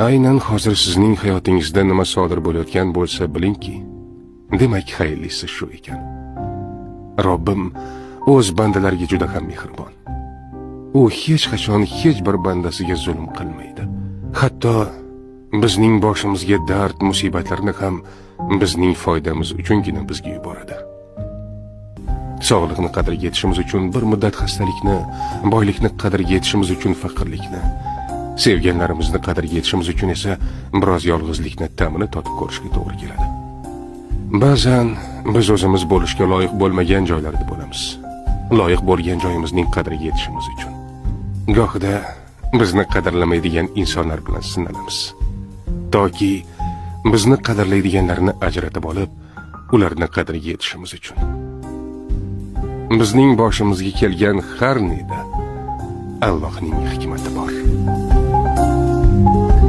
Aynan hozir sizning hayotingizda nima sodir bo'layotgan bo'lsa bilingki, demak xayrlisi shu ekan. Robbim o'z bandalariga juda ham mehribon. U hech qachon hech bir bandasiga zulm qilmaydi. Hatto bizning boshimizga dard, musibatlarni ham bizning foydamiz uchungina bizga yuboradi. Sog'liqni qadriga yetishimiz uchun bir muddat xastalikni, boylikni qadriga yetishimiz uchun faqirlikni, sevganlarimizni qadriga yetishimiz uchun esa biroz yolg'izlikni ta'mini totib ko'rishga to'g'ri keladi. Ba'zan biz o'zimiz bo'lishga loyiq bo'lmagan joylarda bo'lamiz. Loyiq bo'lgan joyimizning qadriga yetishimiz uchun. Gohida bizni qadrlamaydigan insonlar bilan sinalamiz. Toki bizni qadrlaydiganlarni ajratib olib, ularni qadriga yetishimiz uchun. Bizning boshimizga kelgan har neda Allohning hikmati bor.